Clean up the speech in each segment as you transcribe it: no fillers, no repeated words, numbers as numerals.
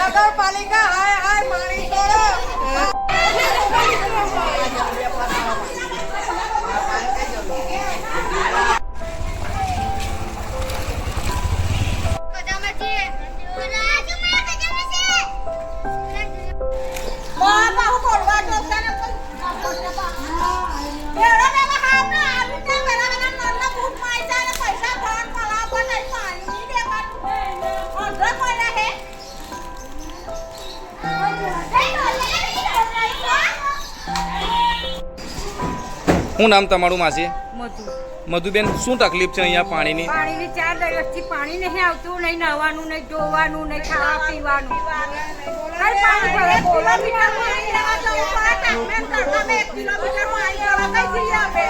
નગરપાલિકા હાય હાય પાણી છોડો. શું નામ તમારું માસી? મધુ. મધુબેન, શું તકલીફ છે અહીંયા પાણીની? પાણીની 4 દિવસથી પાણી નહીં આવતું, નહીં નહાવાનું, નહીં ધોવાનું, નહીં ખાવા પીવાનું. કઈ પાણી ભરે બોલો મીટર પાણી લેવા જવું પડે. ટાંકમે કરતા 1 કિલોમીટર પાણી લેવા કઈ જઈએ અમે?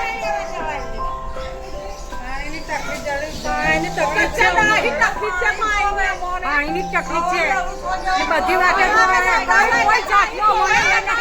પાણીની તકલીફ છે. પાણીની તકલીફ છે. બધી વાતે કોઈ જાતનો હોય બીજા ના